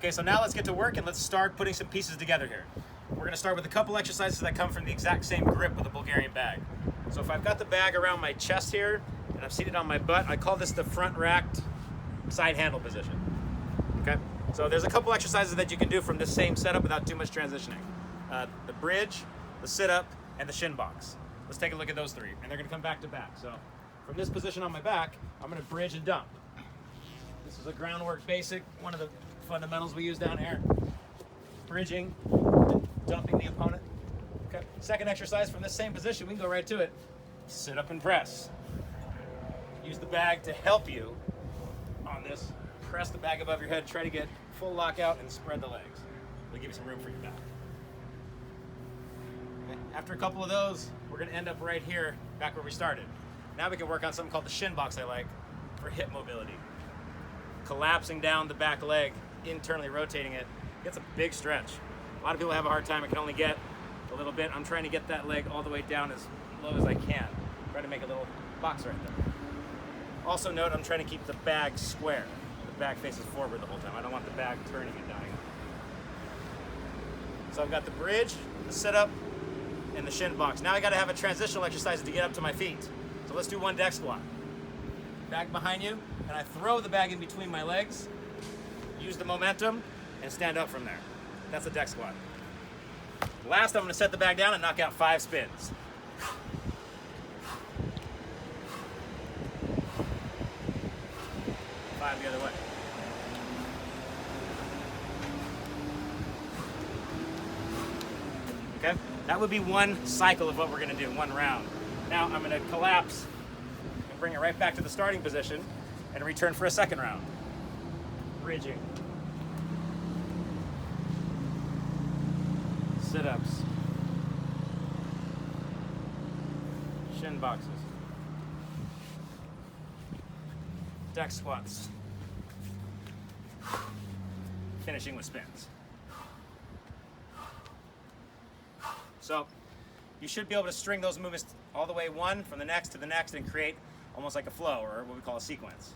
Okay, so now let's get to work and let's start putting some pieces together here. We're gonna start with a couple exercises that come from the exact same grip with the Bulgarian bag. So if I've got the bag around my chest here and I'm seated on my butt, I call this the front racked side handle position. Okay, so there's a couple exercises that you can do from this same setup without too much transitioning. The bridge, the sit-up, and the Shinbox. Let's take a look at those three, and they're gonna come back to back. So from this position on my back, I'm gonna bridge and dump. This is a groundwork basic, one of the fundamentals we use down here. Bridging, and dumping the opponent. Okay. Second exercise from this same position, we can go right to it. Sit up and press. Use the bag to help you on this. Press the bag above your head, try to get full lockout and spread the legs. It'll give you some room for your back. Okay. After a couple of those, we're gonna end up right here, back where we started. Now we can work on something called the Shinbox I like for hip mobility. Collapsing down the back leg, internally rotating it, gets a big stretch. A lot of people have a hard time, it can only get a little bit. I'm trying to get that leg all the way down as low as I can. Try to make a little box right there. Also note, I'm trying to keep the bag square. The bag faces forward the whole time. I don't want the bag turning and dying. So I've got the bridge, the sit-up, and the Shinbox. Now I gotta have a transitional exercise to get up to my feet. So let's do one deck squat. Bag behind you, and I throw the bag in between my legs, use the momentum, and stand up from there. That's a deck squat. Last, I'm gonna set the bag down and knock out 5 spins. 5 the other way. Okay, that would be one cycle of what we're gonna do, one round. Now I'm gonna collapse and bring it right back to the starting position and return for a second round. Bridging. Sit-ups. Shin boxes. Deck squats. Finishing with spins. So you should be able to string those movements all the way one from the next to the next and create almost like a flow, or what we call a sequence.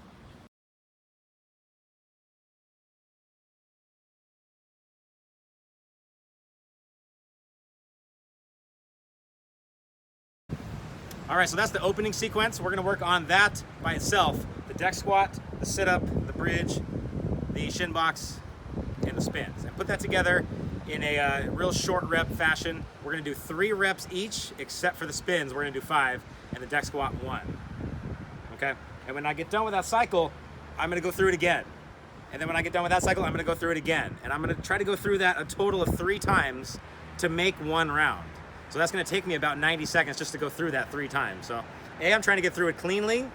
All right, so that's the opening sequence. We're gonna work on that by itself. The deck squat, the sit-up, the bridge, the Shinbox, and the spins. And put that together in a real short rep fashion. We're gonna do 3 reps each, except for the spins. We're gonna do 5, and the deck squat 1. Okay? And when I get done with that cycle, I'm gonna go through it again. And then when I get done with that cycle, I'm gonna go through it again. And I'm gonna try to go through that a total of 3 times to make 1 round. So that's gonna take me about 90 seconds just to go through that 3 times. So A, I'm trying to get through it cleanly,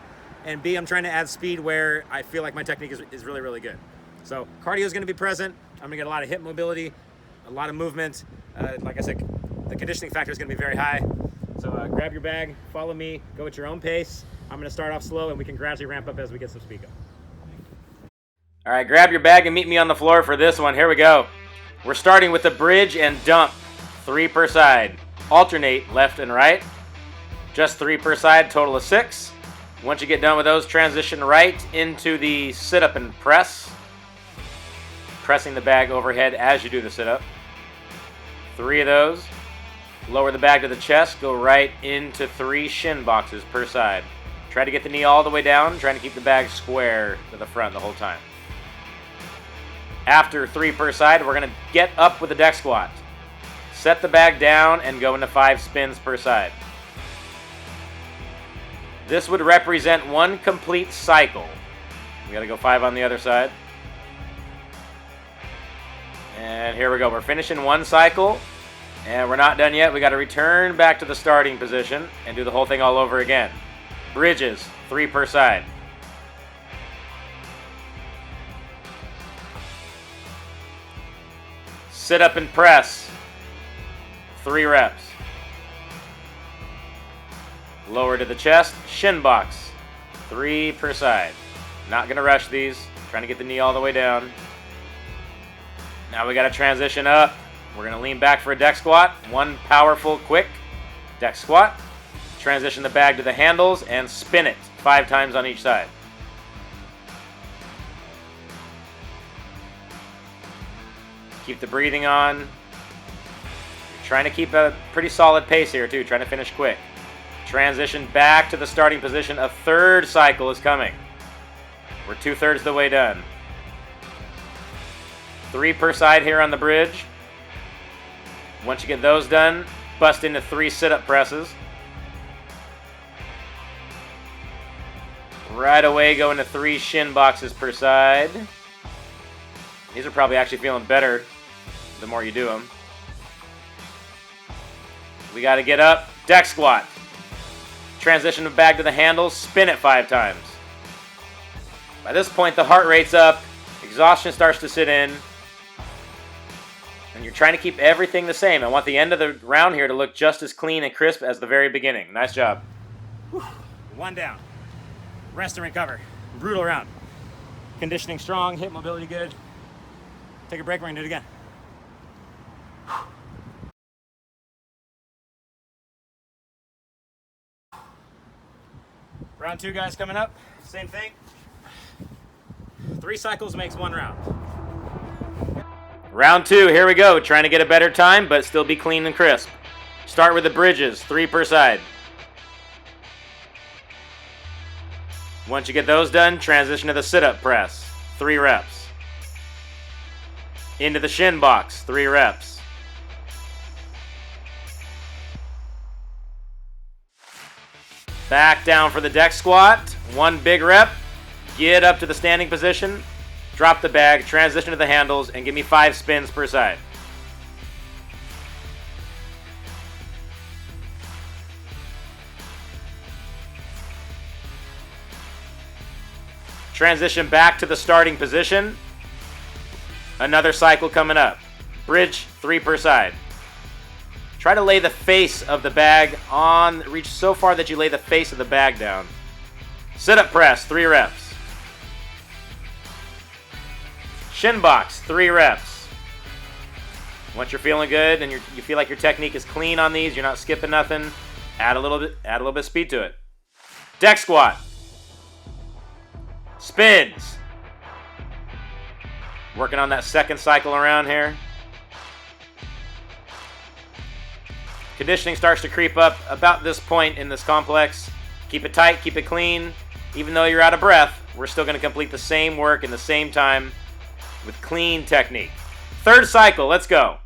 and B, I'm trying to add speed where I feel like my technique is really, really good. So cardio is gonna be present. I'm gonna get a lot of hip mobility, a lot of movement. Like I said, the conditioning factor is gonna be very high. So grab your bag, follow me, go at your own pace. I'm gonna start off slow and we can gradually ramp up as we get some speed going. All right, grab your bag and meet me on the floor for this one. Here we go. We're starting with the bridge and dump, 3 per side. Alternate left and right. Just 3 per side, total of 6. Once you get done with those, transition right into the sit-up and press. Pressing the bag overhead as you do the sit-up. 3 of those. Lower the bag to the chest, go right into 3 shin boxes per side. Try to get the knee all the way down, trying to keep the bag square to the front the whole time. After 3 per side, we're gonna get up with the deck squat. Set the bag down and go into 5 spins per side. This would represent 1 complete cycle. We gotta go 5 on the other side. And here we go, we're finishing 1 cycle. And we're not done yet. We got to return back to the starting position and do the whole thing all over again. Bridges, 3 per side. Sit up and press, 3 reps. Lower to the chest, shin box, 3 per side. Not going to rush these, trying to get the knee all the way down. Now we got to transition up. We're going to lean back for a deck squat. 1 powerful, quick deck squat. Transition the bag to the handles and spin it 5 times on each side. Keep the breathing on. You're trying to keep a pretty solid pace here too, trying to finish quick. Transition back to the starting position. A third cycle is coming. We're 2/3 of the way done. 3 per side here on the bridge. Once you get those done, bust into 3 sit-up presses. Right away, go into 3 shin boxes per side. These are probably actually feeling better the more you do them. We got to get up, deck squat. Transition the bag to the handles, spin it 5 times. By this point, the heart rate's up, exhaustion starts to sit in, and you're trying to keep everything the same. I want the end of the round here to look just as clean and crisp as the very beginning. Nice job. Whew. 1 down. Rest and recover. Brutal round. Conditioning strong, hip mobility good. Take a break, we're gonna do it again. Round 2, guys, coming up. Same thing. 3 cycles makes 1 round. Round 2, here we go. Trying to get a better time, but still be clean and crisp. Start with the bridges, 3 per side. Once you get those done, transition to the sit-up press, 3 reps. Into the shin box, 3 reps. Back down for the deck squat, 1 big rep. Get up to the standing position, drop the bag, transition to the handles, and give me 5 spins per side. Transition back to the starting position. Another cycle coming up. Bridge, 3 per side. Try to lay the face of the bag on, reach so far that you lay the face of the bag down. Sit-up press, 3 reps. Shin box, 3 reps. Once you're feeling good and you feel like your technique is clean on these, you're not skipping nothing, add a little bit of speed to it. Deck squat. Spins. Working on that second cycle around here. Conditioning starts to creep up about this point in this complex. Keep it tight, keep it clean. Even though you're out of breath, we're still going to complete the same work in the same time with clean technique. Third cycle, let's go.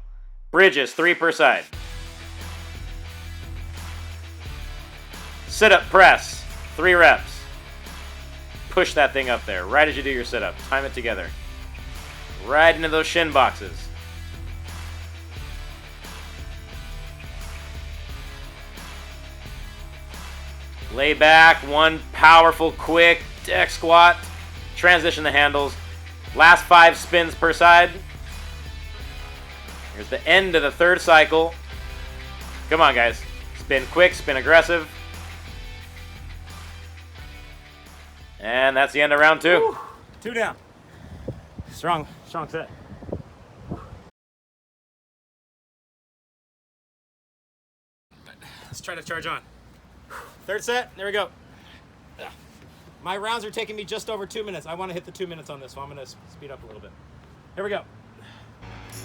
Bridges, 3 per side. Sit-up press, 3 reps. Push that thing up there right as you do your sit-up. Time it together. Right into those shin boxes. Lay back, 1 powerful, quick deck squat. Transition the handles. Last 5 spins per side. Here's the end of the 3rd cycle. Come on, guys. Spin quick, spin aggressive. And that's the end of round 2. Woo. 2 down. Strong set. Let's try to charge on. 3rd set, there we go. My rounds are taking me just over 2 minutes. I want to hit the 2 minutes on this, so I'm going to speed up a little bit. Here we go.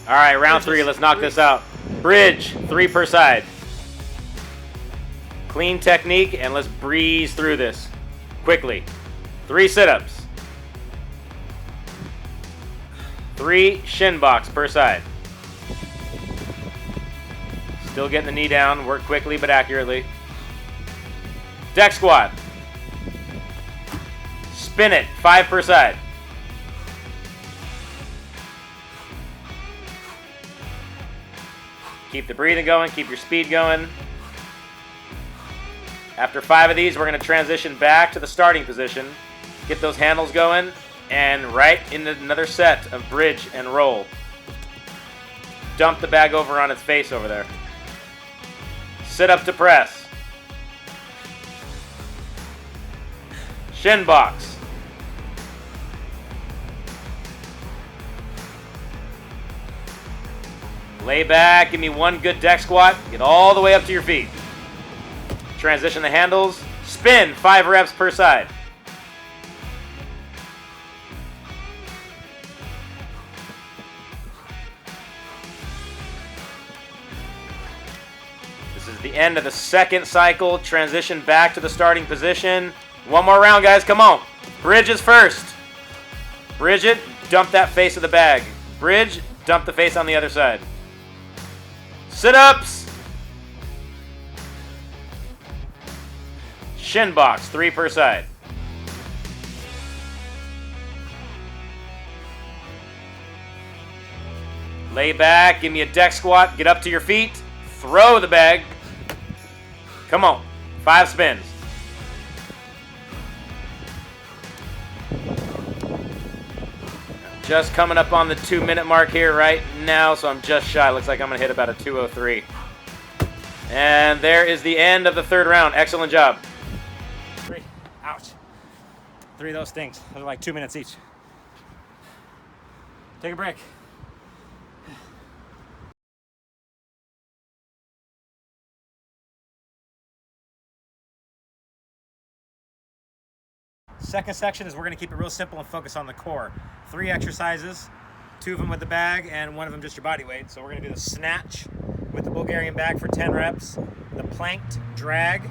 All right, round 3, let's knock this out. Bridge, 3 per side. Clean technique, and let's breeze through this quickly. 3 sit-ups. 3 shin box per side. Still getting the knee down. Work quickly but accurately. Deck squat. Spin it. 5 per side. Keep the breathing going. Keep your speed going. After 5 of these, we're going to transition back to the starting position. Get those handles going, and right into another set of bridge and roll. Dump the bag over on its face over there. Sit up to press. Shin box. Lay back, give me 1 good deck squat. Get all the way up to your feet. Transition the handles. Spin, 5 reps per side. is the end of the second cycle. Transition back to the starting position. One more round, guys. Come on. Bridge is first. Bridge it. Dump that face of the bag. Bridge. Dump the face on the other side. Sit-ups. Shinbox, 3 per side. Lay back, give me a deck squat, get up to your feet, throw the bag. Come on, 5 spins. Just coming up on the 2-minute mark here right now, so I'm just shy. Looks like I'm gonna hit about a 2:03. And there is the end of the third round. Excellent job. 3, ouch. 3 of those things. Those are like 2 minutes each. Take a break. Second section is we're going to keep it real simple and focus on the core. 3 exercises, 2 of them with the bag and 1 of them just your body weight. So we're going to do the snatch with the Bulgarian bag for 10 reps, the planked drag,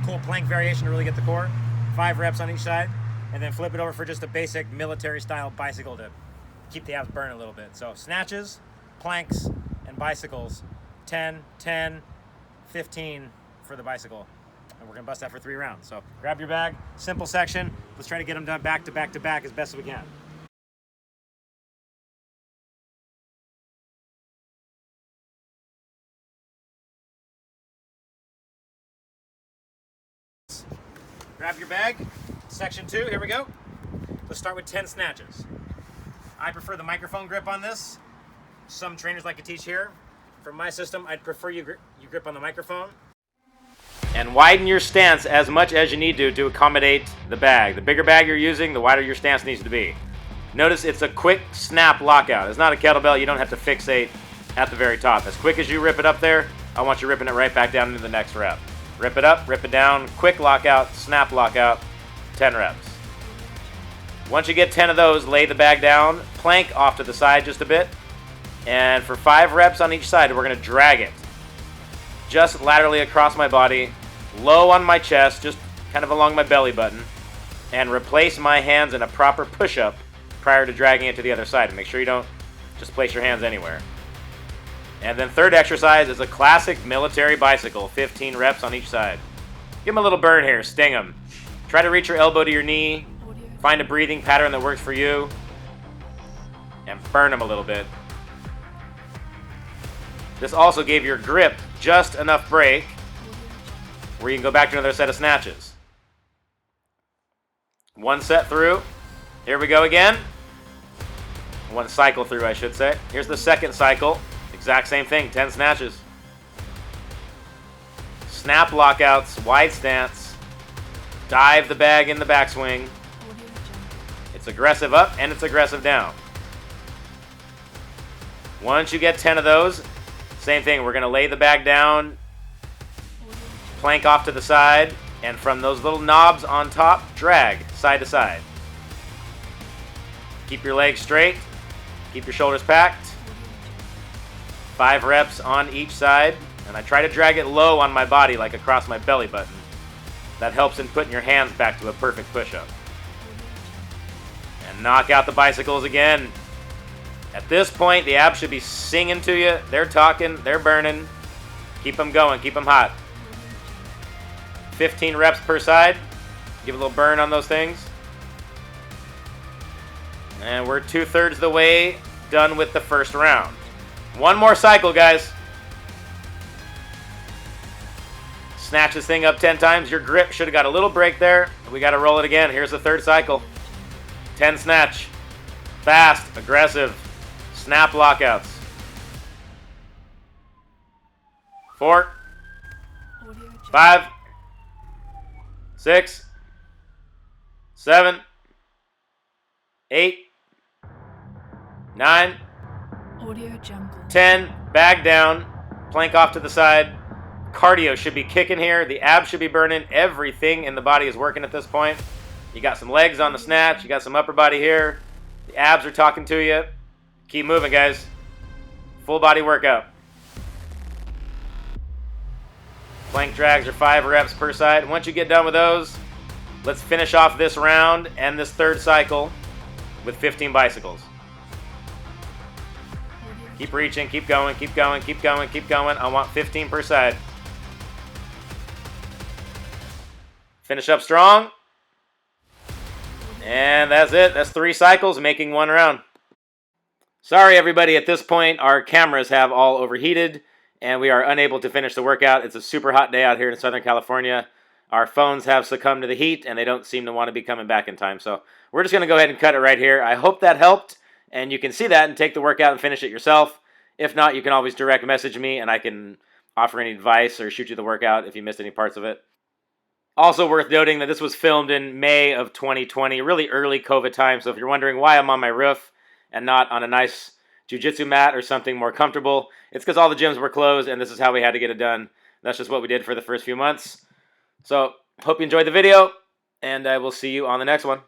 cool plank variation to really get the core, 5 reps on each side, and then flip it over for just a basic military style bicycle to keep the abs burning a little bit. So snatches, planks, and bicycles, 10, 10, 15 for the bicycle. And we're gonna bust that for 3 rounds. So grab your bag, simple section. Let's try to get them done back to back to back as best as we can. Grab your bag, section 2, here we go. Let's start with 10 snatches. I prefer the microphone grip on this. Some trainers like to teach here. For my system, I'd prefer you grip on the microphone. And widen your stance as much as you need to accommodate the bag. The bigger bag you're using, the wider your stance needs to be. Notice it's a quick snap lockout. It's not a kettlebell. You don't have to fixate at the very top. As quick as you rip it up there, I want you ripping it right back down into the next rep. Rip it up, rip it down, quick lockout, snap lockout, 10 reps. Once you get 10 of those, lay the bag down, plank off to the side just a bit, and for 5 reps on each side, we're going to drag it just laterally across my body, low on my chest, just kind of along my belly button, and replace my hands in a proper push-up prior to dragging it to the other side. And make sure you don't just place your hands anywhere. And then third exercise is a classic military bicycle, 15 reps on each side. Give them a little burn here, sting them. Try to reach your elbow to your knee, find a breathing pattern that works for you, and burn them a little bit. This also gave your grip just enough break where you can go back to another set of snatches. 1 set through. Here we go again. 1 cycle through, I should say. Here's the second cycle. Exact same thing, 10 snatches. Snap lockouts, wide stance. Dive the bag in the backswing. It's aggressive up and it's aggressive down. Once you get 10 of those, same thing, we're going to lay the bag down, plank off to the side, and from those little knobs on top, drag side to side. Keep your legs straight, keep your shoulders packed. 5 reps on each side, and I try to drag it low on my body, like across my belly button. That helps in putting your hands back to a perfect push-up. And knock out the bicycles again. At this point, the abs should be singing to you. They're talking, they're burning. Keep them going, keep them hot. 15 reps per side. Give a little burn on those things. And we're 2/3 of the way done with the first round. 1 more cycle, guys. Snatch this thing up 10 times. Your grip should have got a little break there. We got to roll it again. Here's the third cycle. 10 snatch. Fast, aggressive. Snap lockouts. 4, 5, 6, 7, 8, 9, 10. Bag down. Plank off to the side. Cardio should be kicking here. The abs should be burning. Everything in the body is working at this point. You got some legs on the snatch. You got some upper body here. The abs are talking to you. Keep moving, guys. Full body workout. Plank drags are 5 reps per side. Once you get done with those, let's finish off this round and this third cycle with 15 bicycles. Keep reaching, keep going, keep going, keep going, keep going. I want 15 per side. Finish up strong. And that's it. That's 3 cycles, making 1 round. Sorry, everybody. At this point, our cameras have all overheated, and we are unable to finish the workout. It's a super hot day out here in Southern California. Our phones have succumbed to the heat, and they don't seem to want to be coming back in time. So we're just going to go ahead and cut it right here. I hope that helped, and you can see that and take the workout and finish it yourself. If not, you can always direct message me, and I can offer any advice or shoot you the workout if you missed any parts of it. Also worth noting that this was filmed in May of 2020, really early COVID time. So if you're wondering why I'm on my roof and not on a nice jiu-jitsu mat or something more comfortable, it's because all the gyms were closed and this is how we had to get it done. That's just what we did for the first few months. So hope you enjoyed the video, and I will see you on the next one.